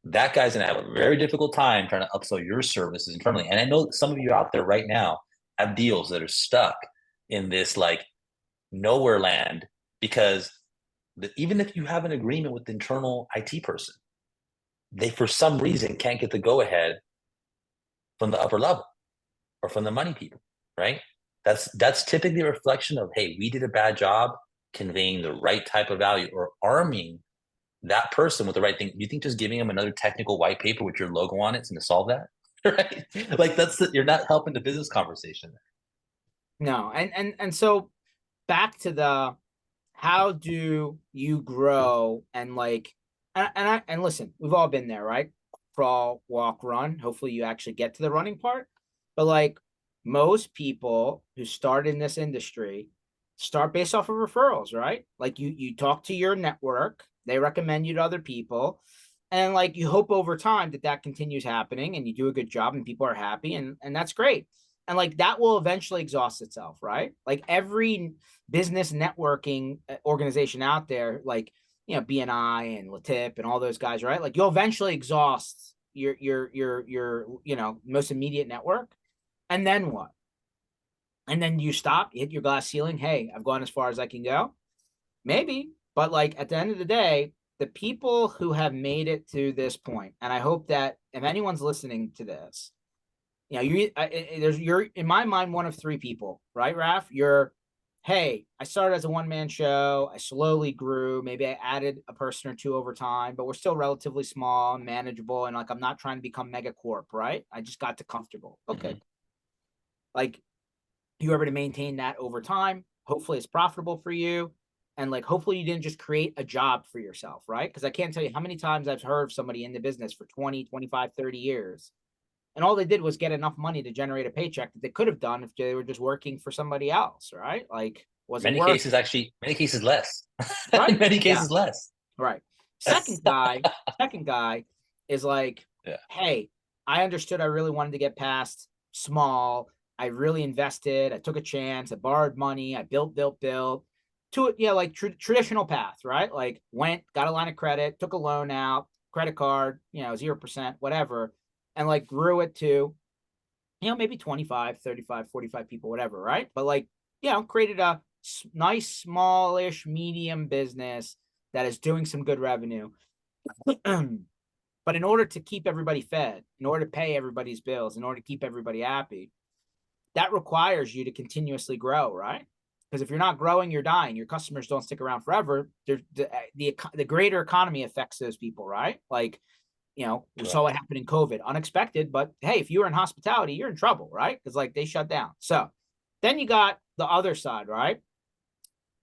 That guy's going to have a very difficult time trying to upsell your services internally. And I know some of you out there right now have deals that are stuck in this like nowhere land because even if you have an agreement with the internal IT person, they for some reason can't get the go ahead from the upper level or from the money people, right? That's typically a reflection of, hey, we did a bad job conveying the right type of value or arming that person with the right thing. You think just giving them another technical white paper with your logo on it's going to solve that? Right? Like you're not helping the business conversation. No, and so back to the how do you grow and like and listen, we've all been there, right? Crawl, walk, run. Hopefully you actually get to the running part. But like most people who start in this industry start based off of referrals, right? Like you talk to your network, they recommend you to other people, and like you hope over time that that continues happening and you do a good job and people are happy and that's great. And like that will eventually exhaust itself, right? Like every business networking organization out there, like BNI and Latip and all those guys, right? Like you'll eventually exhaust your most immediate network, and then what? And then you stop, hit your glass ceiling. Hey, I've gone as far as I can go. Maybe, but like at the end of the day, the people who have made it to this point, and I hope that if anyone's listening to this, you're in my mind one of three people, right, Raf? You're, hey, I started as a one-man show. I slowly grew. Maybe I added a person or two over time, but we're still relatively small and manageable. And like, I'm not trying to become mega corp, right? I just got to comfortable. Okay. Mm-hmm. Like you were able to maintain that over time. Hopefully it's profitable for you. And like, hopefully you didn't just create a job for yourself, right? Because I can't tell you how many times I've heard of somebody in the business for 20, 25, 30 years and all they did was get enough money to generate a paycheck that they could have done if they were just working for somebody else, right? Like, was it Many worth cases, actually, many cases less. In right? many Yeah, cases, less. right. Second guy is like, Yeah. hey, I understood I really wanted to get past small. I really invested. I took a chance. I borrowed money. I built to it. Yeah, like traditional path, right? Like went, got a line of credit, took a loan out, credit card, 0%, whatever, and like grew it to maybe 25, 35, 45 people, whatever, right? But like, created a nice, smallish, medium business that is doing some good revenue. But in order to keep everybody fed, in order to pay everybody's bills, in order to keep everybody happy, that requires you to continuously grow, right? Because if you're not growing, you're dying. Your customers don't stick around forever. The greater economy affects those people, right? Like, we saw what happened in COVID, unexpected, but hey, if you were in hospitality, you're in trouble, right? Because like they shut down. So then you got the other side, right?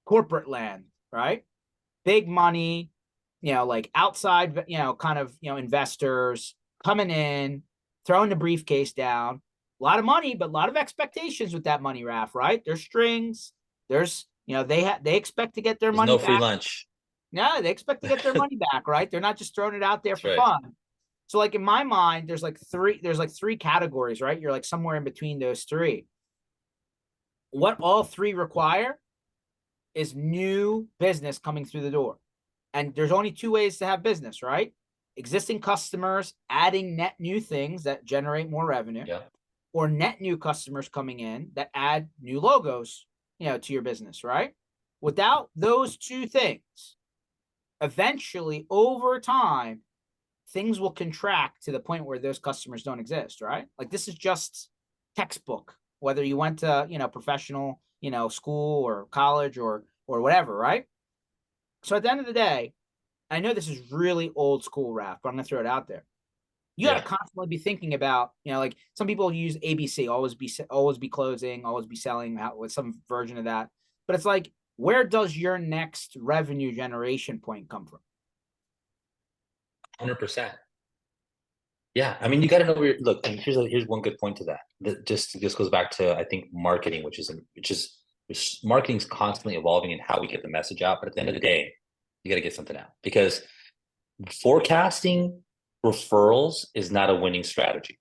Corporate land, right? Big money, like outside, kind of, investors coming in, throwing the briefcase down. A lot of money, but a lot of expectations with that money, Raf, right? There's strings. There's, they expect to get their There's money no back. free lunch. Yeah, they expect to get their money back, right? They're not just throwing it out there That's for right. fun. So like in my mind, there's like three categories, right? You're like somewhere in between those three. What all three require is new business coming through the door. And there's only two ways to have business, right? Existing customers adding net new things that generate more revenue, Yeah. or net new customers coming in that add new logos, to your business, right? Without those two things, eventually over time, things will contract to the point where those customers don't exist, right? Like this is just textbook, whether you went to, professional, school or college or whatever, right? So at the end of the day, I know this is really old school rap, but I'm gonna throw it out there. You got to constantly be thinking about, like some people use ABC, always be closing, always be selling out with some version of that. But it's like, where does your next revenue generation point come from? 100%. Yeah, I mean, you got to know where look. And here's one good point to that. That just goes back to, I think, marketing, which marketing is constantly evolving in how we get the message out. But at the end of the day, you got to get something out, because forecasting referrals is not a winning strategy.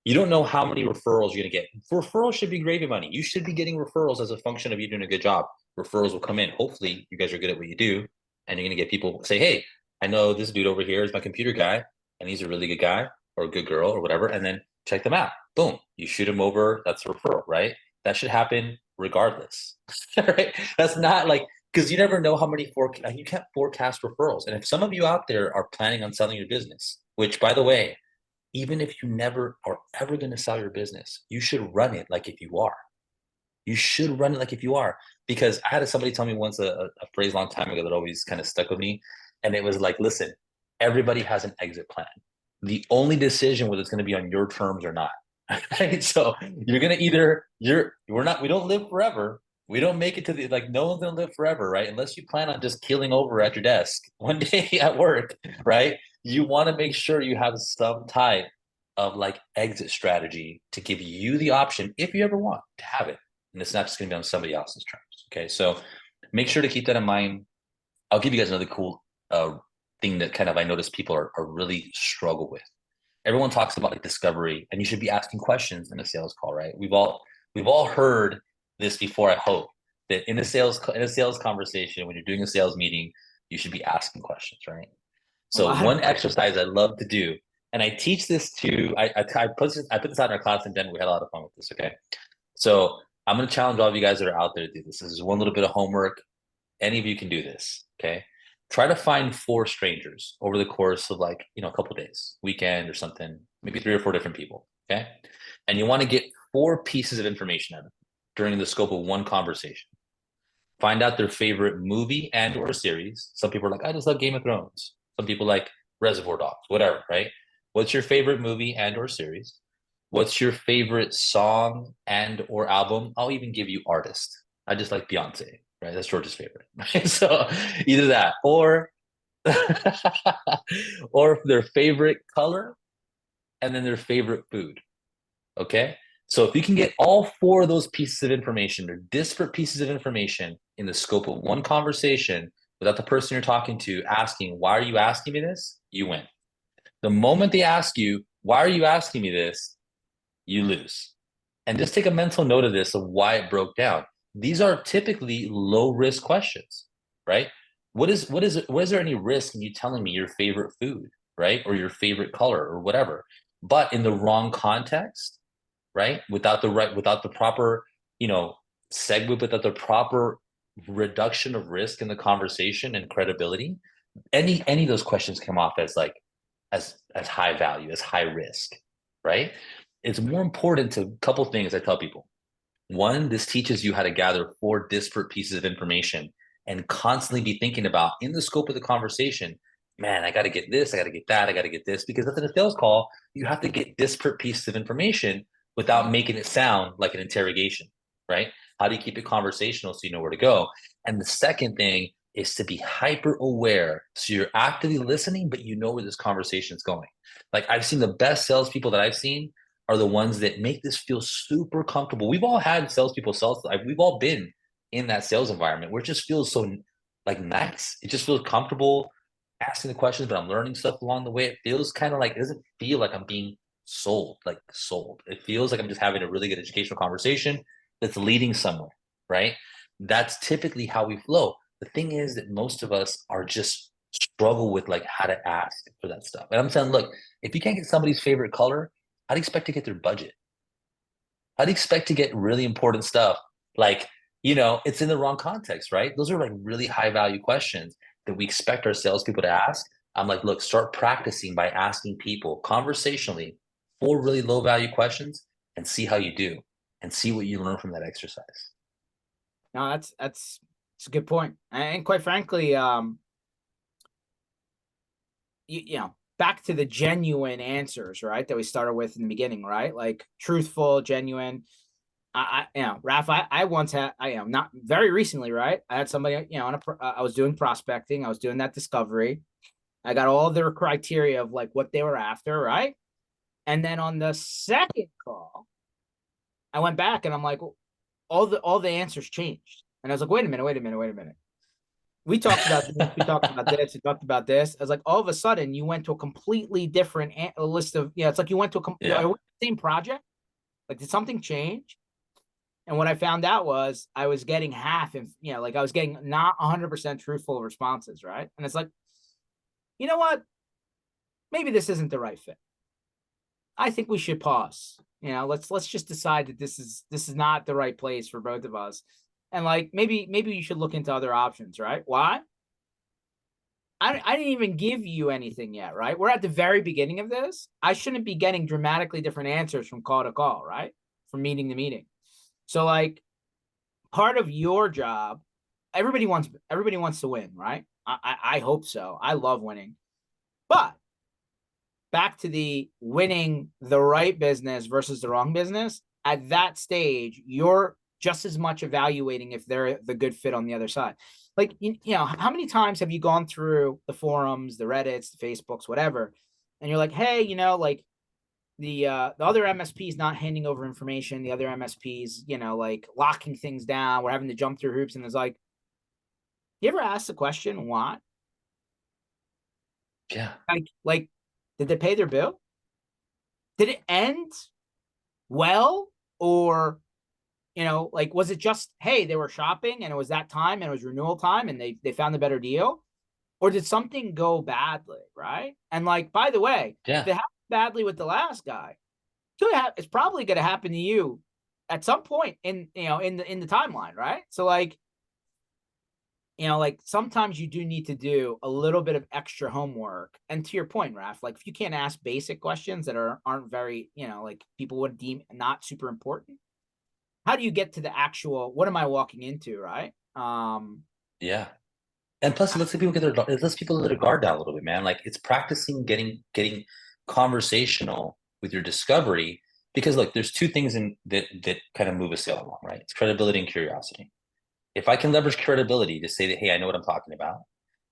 You don't know how many referrals you're going to get. Referrals should be gravy money. You should be getting referrals as a function of you doing a good job. Referrals will come in. Hopefully, you guys are good at what you do, and you're going to get people say, "Hey, I know this dude over here is my computer guy, and he's a really good guy or a good girl or whatever." And then check them out. Boom, you shoot them over. That's a referral, right? That should happen regardless, right? That's not like, because you never know how many you can't forecast referrals. And if some of you out there are planning on selling your business, which by the way, even if you never are ever going to sell your business, you should run it like if you are. You should run it like if you are. Because I had somebody tell me once a phrase a long time ago that always kind of stuck with me. And it was like, listen, everybody has an exit plan. The only decision whether it's going to be on your terms or not. Right? So you're going to we don't live forever. We don't make it to like, no one's going to live forever, right? Unless you plan on just keeling over at your desk one day at work, right? You want to make sure you have some type of like exit strategy to give you the option, if you ever want to have it. And it's not just going to be on somebody else's terms. Okay. So make sure to keep that in mind. I'll give you guys another cool thing that kind of I notice people are really struggle with. Everyone talks about like discovery, and you should be asking questions in a sales call, right? We've all heard this before. I hope that in a sales conversation, when you're doing a sales meeting, you should be asking questions, right? So one exercise I love to do, and I teach this to I put this out in our class in Denver. We had a lot of fun with this. Okay, so I'm going to challenge all of you guys that are out there to do this. This is one little bit of homework. Any of you can do this. Okay, try to find 4 strangers over the course of like a couple of days, weekend or something, maybe 3 or 4 different people. Okay, and you want to get 4 pieces of information out of them during the scope of one conversation. Find out their favorite movie and or series. Some people are like, I just love Game of Thrones. Some people like Reservoir Dogs, whatever, right? What's your favorite movie and or series? What's your favorite song and or album? I'll even give you artist. I just like Beyonce, right? That's George's favorite. Right? So either that or or their favorite color and then their favorite food. Okay. So if you can get all 4 of those pieces of information, they're disparate pieces of information in the scope of one conversation without the person you're talking to asking, why are you asking me this? You win. The moment they ask you, why are you asking me this? You lose. And just take a mental note of this, of why it broke down. These are typically low risk questions, right? Was there any risk in you telling me your favorite food, right? Or your favorite color or whatever, but in the wrong context, right? Without the proper, segue, without the proper reduction of risk in the conversation and credibility, any of those questions come off as like, as high value, as high risk, right? It's more important to a couple things I tell people. One, this teaches you how to gather four disparate pieces of information and constantly be thinking about in the scope of the conversation, man, I got to get this, I got to get that, I got to get this, because that's in a sales call, you have to get disparate pieces of information without making it sound like an interrogation, right? How do you keep it conversational so you know where to go? And the second thing is to be hyper aware. So you're actively listening, but you know where this conversation is going. Like I've seen the best salespeople that I've seen are the ones that make this feel super comfortable. We've all had salespeople sell, like we've all been in that sales environment where it just feels so like nice. It just feels comfortable asking the questions, but I'm learning stuff along the way. It feels kind of like, it doesn't feel like I'm being sold, like sold. It feels like I'm just having a really good educational conversation that's leading somewhere, right? That's typically how we flow. The thing is that most of us are just struggle with like how to ask for that stuff. And I'm saying, look, if you can't get somebody's favorite color, how do you expect to get their budget? How do you expect to get really important stuff? Like, it's in the wrong context, right? Those are like really high value questions that we expect our salespeople to ask. I'm like, look, start practicing by asking people conversationally 4 really low value questions and see how you do and see what you learn from that exercise. No, that's a good point. And quite frankly, back to the genuine answers, right? That we started with in the beginning, right? Like truthful, genuine. Raph, I once had, not very recently, right? I had somebody, I was doing prospecting, I was doing that discovery. I got all their criteria of like what they were after, right? And then on the second call, I went back and I'm like, all the answers changed. And I was like, wait a minute. We talked about this, we talked about this, we talked about this. I was like, all of a sudden, you went to a completely different list of, it's like you went to Yeah. same project. Like, did something change? And what I found out was I was getting half, and like I was getting not 100% truthful responses, right? And it's like, you know what? Maybe this isn't the right fit. I think we should pause. Let's just decide that this is not the right place for both of us. And like maybe you should look into other options, right? Why? I didn't even give you anything yet, right? We're at the very beginning of this. I shouldn't be getting dramatically different answers from call to call, right? From meeting to meeting. So like part of your job, everybody wants to win, right? I hope so. I love winning. But back to the winning the right business versus the wrong business, at that stage, you're just as much evaluating if they're the good fit on the other side. Like, how many times have you gone through the forums, the Reddits, the Facebooks, whatever, and you're like, hey, like the other MSP is not handing over information. The other MSPs, like locking things down. We're having to jump through hoops. And it's like, you ever ask the question, why? Yeah. Like, did they pay their bill? Did it end well? Or, like, was it just, hey, they were shopping and it was that time and it was renewal time and they found a better deal? Or did something go badly, right? And like, by the way, Yeah. if it happened badly with the last guy, it's probably going to happen to you at some point in the timeline, right? So like, like sometimes you do need to do a little bit of extra homework. And to your point, Raf, like if you can't ask basic questions that aren't very, like people would deem not super important, how do you get to the actual, what am I walking into, right? Yeah. And plus, it lets people let their guard down a little bit, man. Like it's practicing getting conversational with your discovery. Because look, there's two things that kind of move a sale along, right? It's credibility and curiosity. If I can leverage credibility to say that, hey, I know what I'm talking about,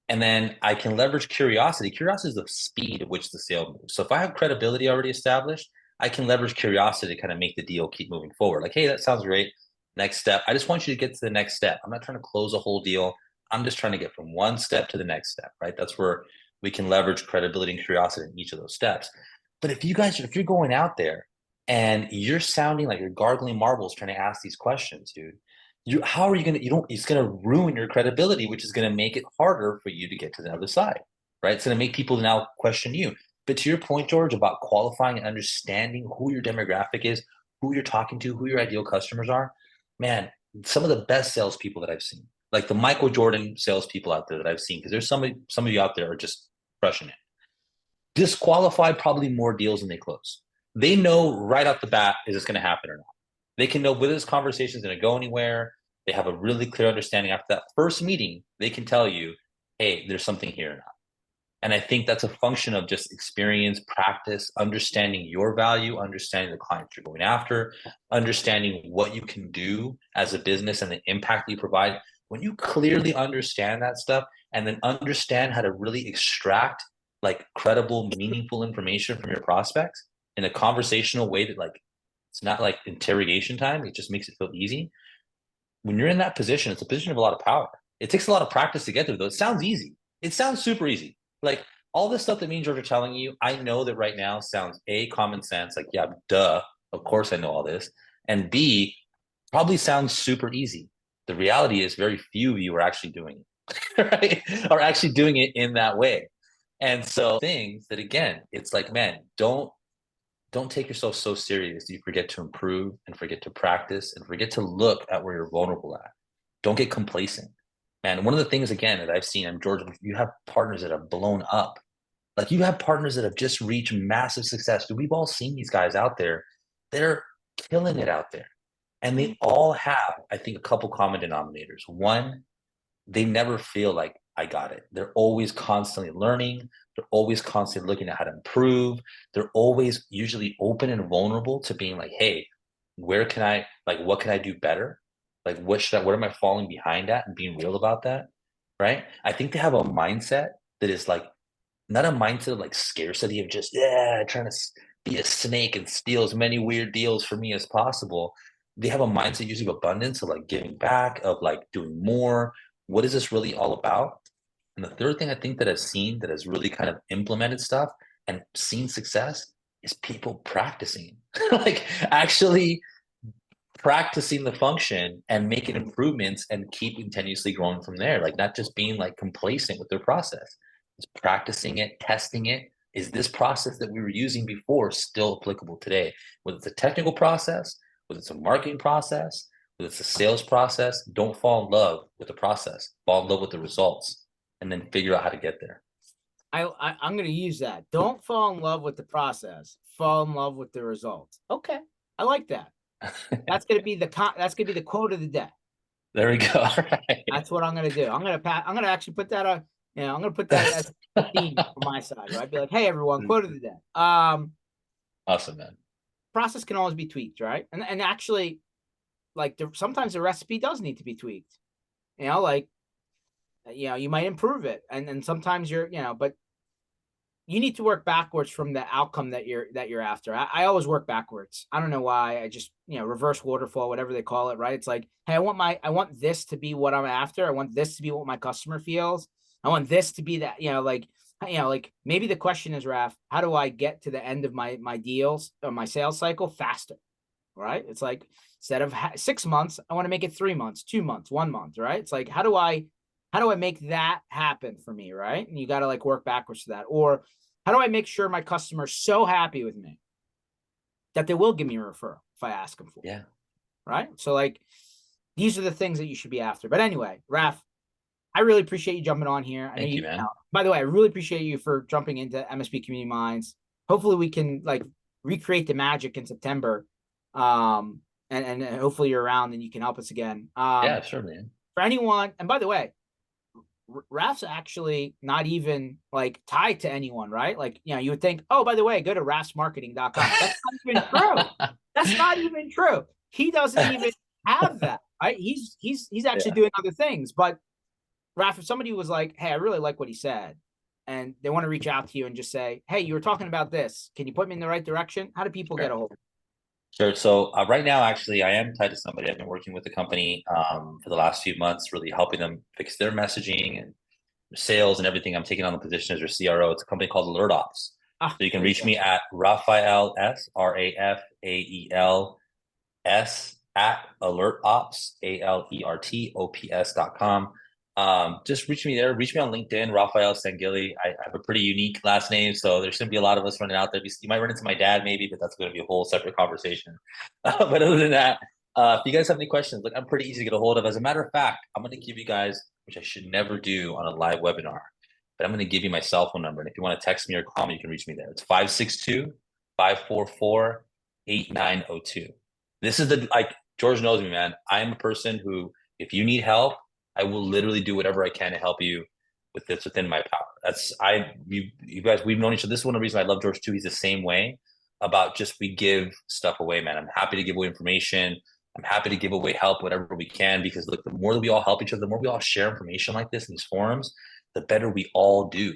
and then I can leverage curiosity. Curiosity is the speed at which the sale moves. So if I have credibility already established, I can leverage curiosity to kind of make the deal keep moving forward. Like, hey, that sounds great. Next step. I just want you to get to the next step. I'm not trying to close a whole deal. I'm just trying to get from one step to the next step, right? That's where we can leverage credibility and curiosity in each of those steps. But if you're going out there and you're sounding like you're gargling marbles trying to ask these questions, dude, how are you going to, it's going to ruin your credibility, which is going to make it harder for you to get to the other side, right? It's going to make people now question you. But to your point, George, about qualifying and understanding who your demographic is, who you're talking to, who your ideal customers are, man, some of the best salespeople that I've seen, like the Michael Jordan salespeople out there that I've seen, because there's some of you out there are just crushing it. Disqualify probably more deals than they close. They know right off the bat, is this going to happen or not? They can know whether this conversation is going to go anywhere. They have a really clear understanding after that first meeting. They can tell you, hey, there's something here. And I think that's a function of just experience, practice, understanding your value, understanding the clients you're going after, understanding what you can do as a business and the impact you provide. When you clearly understand that stuff and then understand how to really extract like credible, meaningful information from your prospects in a conversational way that like it's not like interrogation time, it just makes it feel easy. When you're in that position, it's a position of a lot of power. It takes a lot of practice to get there, though. It sounds easy. It sounds super easy. Like all this stuff that me and George are telling you, I know that right now sounds A, common sense, like, yeah, duh, of course I know all this. And B, probably sounds super easy. The reality is very few of you are actually doing it, right? Are actually doing it in that way. And so things that again, it's like, man, don't take yourself so serious. You forget to improve and forget to practice and forget to look at where you're vulnerable at. Don't get complacent. Man, one of the things again that I've seen, and George, you have partners that have blown up. Like you have partners that have just reached massive success. Dude, we've all seen these guys out there. They're killing it out there. And they all have, I think, a couple common denominators. One, they never feel like I got it. They're always constantly learning. They're always constantly looking at how to improve. They're always usually open and vulnerable to being like, hey, where can I, like, what can I do better? Like, what am I falling behind at and being real about that? Right. I think they have a mindset that is like, not a mindset of like scarcity of just, yeah, trying to be a snake and steal as many weird deals for me as possible. They have a mindset usually of abundance, of like giving back, of like doing more. What is this really all about? And the third thing I think that I've seen that has really kind of implemented stuff and seen success is people practicing, like actually practicing the function and making improvements and keep continuously growing from there. Like not just being like complacent with their process. It's practicing it, testing it. Is this process that we were using before still applicable today? Whether it's a technical process, whether it's a marketing process, whether it's a sales process, don't fall in love with the process. Fall in love with the results and then figure out how to get there. I'm going to use that. Don't fall in love with the process. Fall in love with the results. Okay, I like that. That's going to be the quote of the day. There we go. Right. That's what I'm going to do. I'm going to actually put that on. I'm going to put that as a theme for my side, right? Be like, hey, everyone, quote of the day. Awesome, man. Process can always be tweaked, right? And actually, like sometimes the recipe does need to be tweaked. Like you might improve it, and sometimes but you need to work backwards from the outcome that you're after. I always work backwards. I don't know why. I just reverse waterfall, whatever they call it, right? It's like, hey, I want this to be what I'm after. I want this to be what my customer feels. I want this to be that, like maybe the question is, Raf, how do I get to the end of my deals or my sales cycle faster? Right? It's like instead of 6 months, I want to make it 3 months, 2 months, 1 month, right? It's like, how do I make that happen for me, right? And you got to like work backwards to that. Or how do I make sure my customer's so happy with me that they will give me a referral if I ask them for it? Yeah. Right? So like these are the things that you should be after. But anyway, Raf, I really appreciate you jumping on here. Thank you, man. By the way, I really appreciate you for jumping into MSP Community Minds. Hopefully we can like recreate the magic in September. And hopefully you're around and you can help us again. Yeah, sure, man. For anyone, and by the way, Raf's actually not even like tied to anyone, right? Like, you would think, oh, by the way, go to rafsmarketing.com. That's not even true. That's not even true. He doesn't even have that, right? He's actually doing other things. But Raf, if somebody was like, hey, I really like what he said, and they want to reach out to you and just say, hey, you were talking about this. Can you put me in the right direction? How do people get a hold of you? Sure. So right now, actually, I am tied to somebody. I've been working with the company for the last few months, really helping them fix their messaging and sales and everything. I'm taking on the position as their CRO. It's a company called Alertops. So you can reach me at Rafael S, Rafael S at Alertops, Alertops.com. Just reach me there. Reach me on LinkedIn, Rafael Sanguily. I have a pretty unique last name, so there's going to be a lot of us running out there. You might run into my dad, maybe, but that's going to be a whole separate conversation. But other than that, if you guys have any questions, look, I'm pretty easy to get a hold of. As a matter of fact, I'm going to give you guys, which I should never do on a live webinar, but I'm going to give you my cell phone number. And if you want to text me or call me, you can reach me there. It's 562-544-8902. This is the like George knows me, man. I am a person who, if you need help, I will literally do whatever I can to help you with this within my power. You guys, we've known each other. This is one of the reasons I love George too. He's the same way about just we give stuff away, man. I'm happy to give away information. I'm happy to give away help, whatever we can, because look, the more that we all help each other, the more we all share information like this in these forums, the better we all do.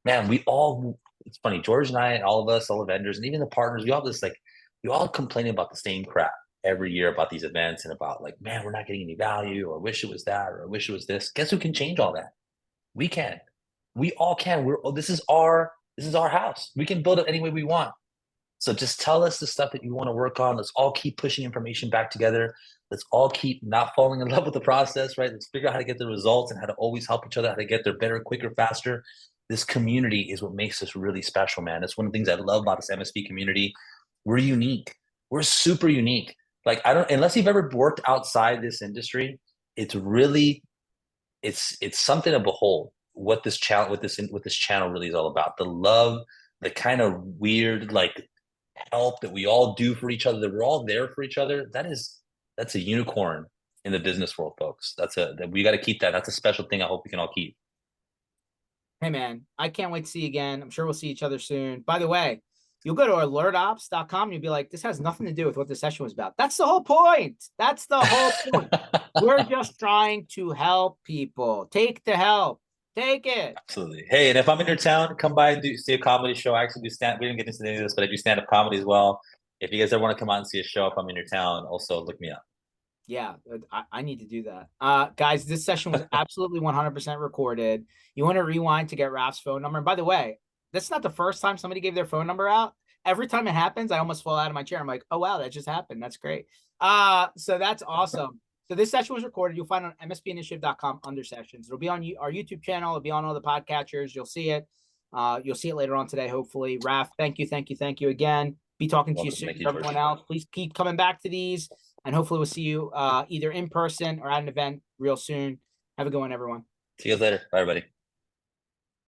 Man, it's funny, George and I and all of us, all the vendors, and even the partners, we all complaining about the same crap every year about these events and about like, man, we're not getting any value, or I wish it was that, or I wish it was this. Guess who can change all that? We can. We all can. This is our house. We can build it any way we want. So just tell us the stuff that you want to work on. Let's all keep pushing information back together. Let's all keep not falling in love with the process, right? Let's figure out how to get the results and how to always help each other, how to get there better, quicker, faster. This community is what makes us really special, man. That's one of the things I love about this MSP community. We're unique. We're super unique. Like, unless you've ever worked outside this industry, it's something to behold what this channel really is all about. The love, the kind of weird like help that we all do for each other, that we're all there for each other. That's a unicorn in the business world, folks. We got to keep that. That's a special thing I hope we can all keep. Hey man, I can't wait to see you again. I'm sure we'll see each other soon. By the way, you'll go to alertops.com and you'll be like, this has nothing to do with what the session was about. That's the whole point. That's the whole point. We're just trying to help people. Take the help. Take it. Absolutely. Hey, and if I'm in your town, come by and see a comedy show. I actually do we didn't get into any of this, but I do stand-up comedy as well. If you guys ever want to come out and see a show, if I'm in your town, also look me up. Yeah, I need to do that. Guys, this session was absolutely 100% recorded. You want to rewind to get Raf's phone number. And by the way, that's not the first time somebody gave their phone number out. Every time it happens, I almost fall out of my chair. I'm like, oh, wow, that just happened. That's great. So that's awesome. So this session was recorded. You'll find it on mspinitiative.com under sessions. It'll be on our YouTube channel. It'll be on all the podcatchers. You'll see it. You'll see it later on today, hopefully. Raf, thank you again. Be talking to you soon. Everyone else, please keep coming back to these. And hopefully we'll see you either in person or at an event real soon. Have a good one, everyone. See you guys later. Bye, everybody.